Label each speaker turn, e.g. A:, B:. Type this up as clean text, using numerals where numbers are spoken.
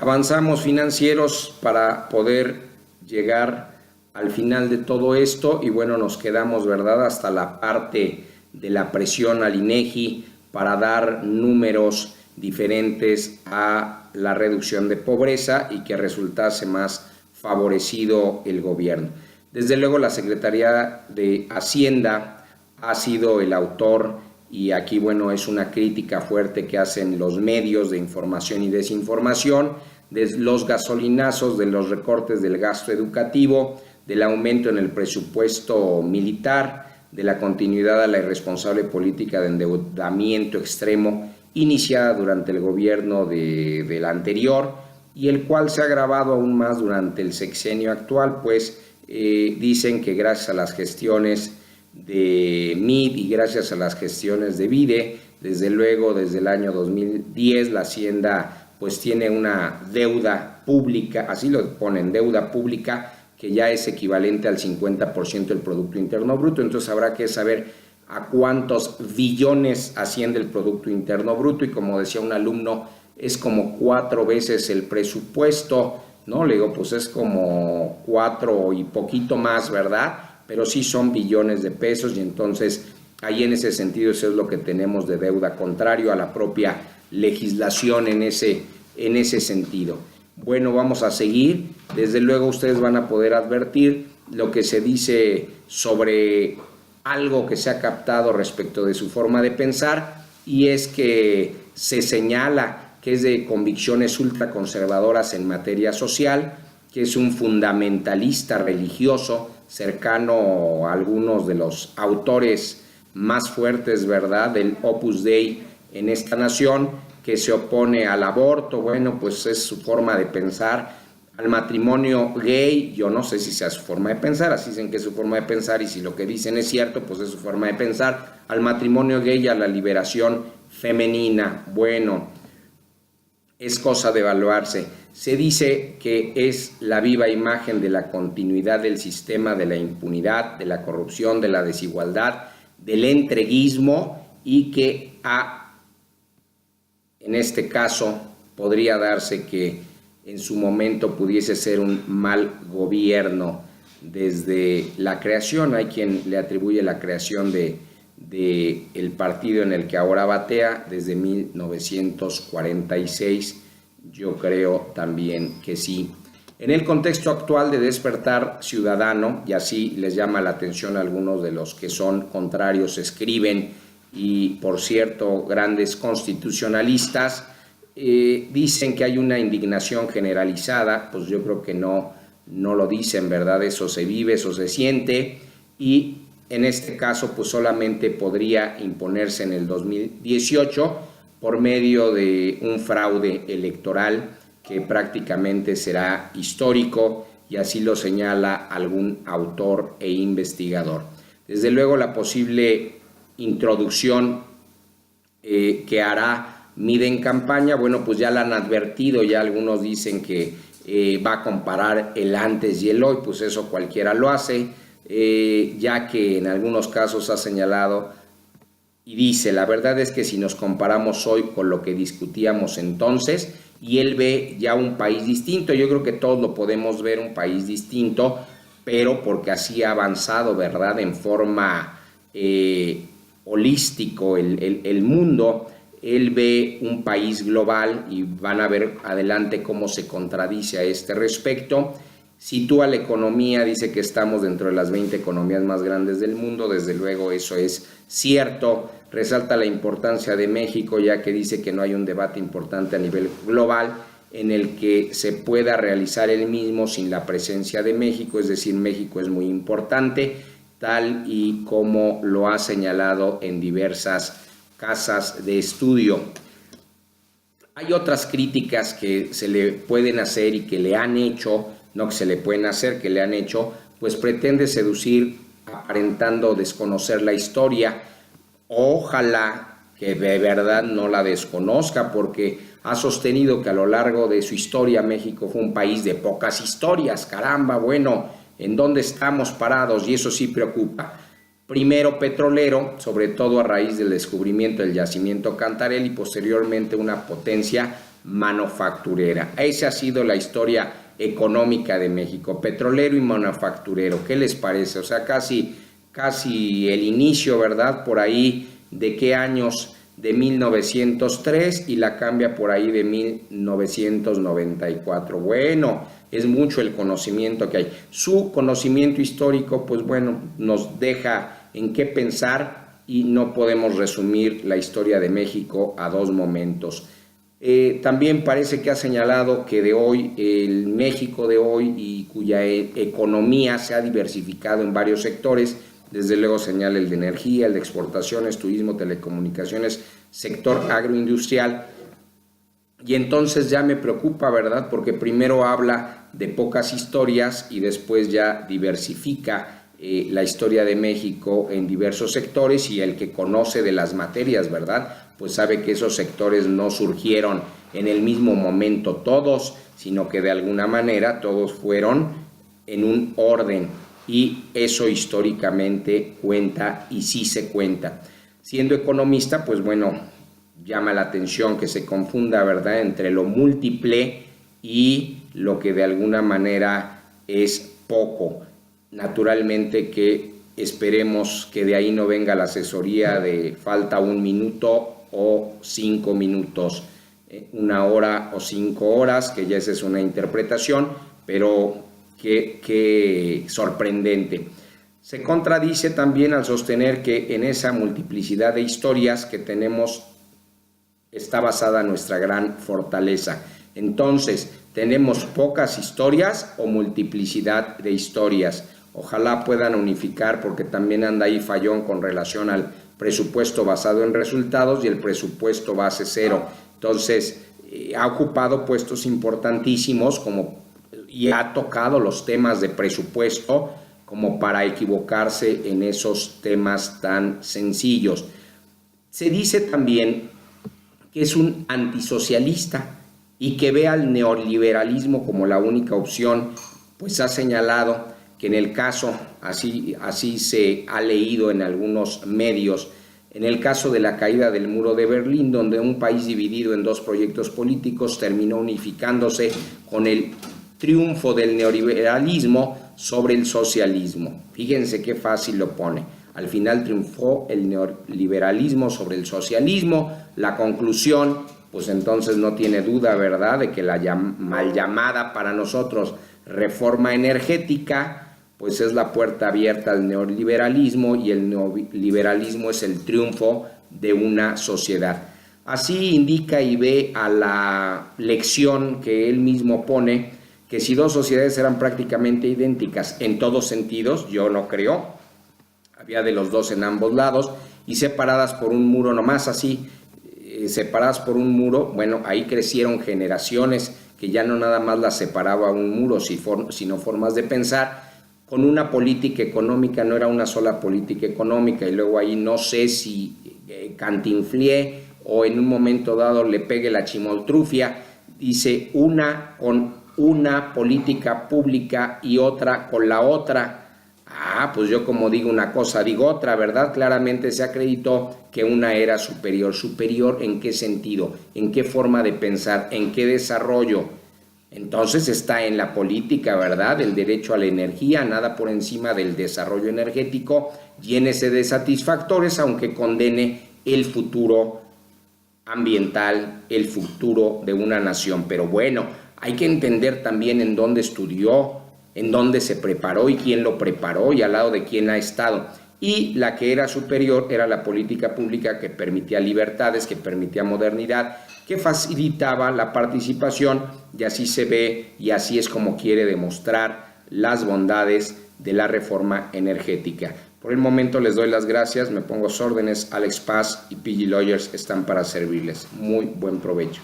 A: Avanzamos financieros para poder llegar al final de todo esto y bueno, nos quedamos, ¿verdad?, hasta la parte de la presión al INEGI para dar números diferentes a la reducción de pobreza y que resultase más favorecido el gobierno. Desde luego la Secretaría de Hacienda ha sido el autor y aquí, bueno, es una crítica fuerte que hacen los medios de información y desinformación, de los gasolinazos, de los recortes del gasto educativo, del aumento en el presupuesto militar, de la continuidad a la irresponsable política de endeudamiento extremo iniciada durante el gobierno del anterior y el cual se ha agravado aún más durante el sexenio actual, pues dicen que gracias a las gestiones de MID y gracias a las gestiones de Vide, desde luego desde el año 2010 la Hacienda pues tiene una deuda pública, así lo ponen, deuda pública que ya es equivalente al 50% del Producto Interno Bruto, entonces habrá que saber a cuántos billones asciende el Producto Interno Bruto y como decía un alumno, es como 4 veces el presupuesto, ¿no? Le digo, pues es como 4 y poquito más, ¿verdad? Pero sí son billones de pesos y entonces ahí en ese sentido eso es lo que tenemos de deuda, contrario a la propia legislación en ese sentido. Bueno, vamos a seguir. Desde luego ustedes van a poder advertir lo que se dice sobre algo que se ha captado respecto de su forma de pensar y es que se señala que es de convicciones ultraconservadoras en materia social, que es un fundamentalista religioso cercano a algunos de los autores más fuertes, ¿verdad?, del Opus Dei en esta nación, que se opone al aborto, bueno, pues es su forma de pensar, al matrimonio gay, yo no sé si sea su forma de pensar, así dicen que es su forma de pensar y si lo que dicen es cierto, pues es su forma de pensar, al matrimonio gay y a la liberación femenina, bueno, es cosa de evaluarse. Se dice que es la viva imagen de la continuidad del sistema de la impunidad, de la corrupción, de la desigualdad, del entreguismo y que en este caso podría darse que en su momento pudiese ser un mal gobierno desde la creación. Hay quien le atribuye la creación de el partido en el que ahora batea desde 1946, yo creo también que sí. En el contexto actual de despertar ciudadano, y así les llama la atención a algunos de los que son contrarios, escriben, y por cierto, grandes constitucionalistas, dicen que hay una indignación generalizada, pues yo creo que no lo dicen, ¿verdad? Eso se vive, eso se siente, y en este caso pues solamente podría imponerse en el 2018 por medio de un fraude electoral que prácticamente será histórico y así lo señala algún autor e investigador. Desde luego la posible introducción que hará MID en campaña, bueno, pues ya la han advertido, ya algunos dicen que va a comparar el antes y el hoy, pues eso cualquiera lo hace, ya que en algunos casos ha señalado y dice, la verdad es que si nos comparamos hoy con lo que discutíamos entonces, y él ve ya un país distinto, yo creo que todos lo podemos ver un país distinto, pero porque así ha avanzado, ¿verdad?, en forma holístico el mundo. Él ve un país global y van a ver adelante cómo se contradice a este respecto. Sitúa la economía, dice que estamos dentro de las 20 economías más grandes del mundo, desde luego eso es cierto. Resalta la importancia de México, ya que dice que no hay un debate importante a nivel global en el que se pueda realizar el mismo sin la presencia de México, es decir, México es muy importante, tal y como lo ha señalado en diversas casas de estudio. Hay otras críticas que se le pueden hacer y que le han hecho, no que se le pueden hacer, que le han hecho, pues pretende seducir aparentando desconocer la historia. Ojalá que de verdad no la desconozca, porque ha sostenido que a lo largo de su historia México fue un país de pocas historias. Caramba, bueno, ¿en dónde estamos parados? Y eso sí preocupa. Primero petrolero, sobre todo a raíz del descubrimiento del yacimiento Cantarell, y posteriormente una potencia manufacturera. Esa ha sido la historia económica de México, petrolero y manufacturero. ¿Qué les parece? O sea, casi el inicio, ¿verdad? Por ahí, ¿de qué años? De 1903 y la cambia por ahí de 1994. Bueno, es mucho el conocimiento que hay. Su conocimiento histórico, pues bueno, nos deja en qué pensar y no podemos resumir la historia de México a dos momentos. También parece que ha señalado que de hoy, el México de hoy y cuya economía se ha diversificado en varios sectores, desde luego señala el de energía, el de exportaciones, turismo, telecomunicaciones, sector agroindustrial. Y entonces ya me preocupa, ¿verdad? Porque primero habla de pocas historias y después ya diversifica la historia de México en diversos sectores, y el que conoce de las materias, ¿verdad? Pues sabe que esos sectores no surgieron en el mismo momento todos, sino que de alguna manera todos fueron en un orden. Y eso históricamente cuenta, y sí se cuenta. Siendo economista, pues bueno, llama la atención que se confunda, ¿verdad?, entre lo múltiple y lo que de alguna manera es poco. Naturalmente que esperemos que de ahí no venga la asesoría de falta 1 minuto o 5 minutos, 1 hora o 5 horas, que ya esa es una interpretación, pero qué sorprendente. Se contradice también al sostener que en esa multiplicidad de historias que tenemos está basada nuestra gran fortaleza. Entonces, ¿tenemos pocas historias o multiplicidad de historias? Ojalá puedan unificar, porque también anda ahí fallón con relación al presupuesto basado en resultados y el presupuesto base cero. Entonces, ha ocupado puestos importantísimos y ha tocado los temas de presupuesto como para equivocarse en esos temas tan sencillos. Se dice también que es un antisocialista y que ve al neoliberalismo como la única opción, pues ha señalado que en el caso, así se ha leído en algunos medios, en el caso de la caída del muro de Berlín, donde un país dividido en dos proyectos políticos terminó unificándose con el triunfo del neoliberalismo sobre el socialismo. Fíjense qué fácil lo pone. Al final triunfó el neoliberalismo sobre el socialismo. La conclusión, pues entonces no tiene duda, ¿verdad?, de que la mal llamada para nosotros reforma energética, pues es la puerta abierta al neoliberalismo, y el neoliberalismo es el triunfo de una sociedad. Así indica y ve a la lección que él mismo pone, que si dos sociedades eran prácticamente idénticas en todos sentidos, yo no creo, había de los dos en ambos lados, y separadas por un muro nomás así, separadas por un muro, bueno, ahí crecieron generaciones que ya no nada más las separaba un muro, sino formas de pensar. Con una política económica no era una sola política económica, y luego ahí no sé si cantinflié o en un momento dado le pegue la chimoltrufia, dice una con una política pública y otra con la otra. Pues yo como digo una cosa, digo otra, ¿verdad? Claramente se acreditó que una era superior. ¿Superior en qué sentido? ¿En qué forma de pensar? ¿En qué desarrollo? Entonces está en la política, ¿verdad?, el derecho a la energía, nada por encima del desarrollo energético, llénese de satisfactores, aunque condene el futuro ambiental, el futuro de una nación. Pero bueno, hay que entender también en dónde estudió, en dónde se preparó y quién lo preparó y al lado de quién ha estado. Y la que era superior era la política pública, que permitía libertades, que permitía modernidad, que facilitaba la participación, y así se ve y así es como quiere demostrar las bondades de la reforma energética. Por el momento les doy las gracias, me pongo a sus órdenes. Alex Paz y PG Lawyers están para servirles. Muy buen provecho.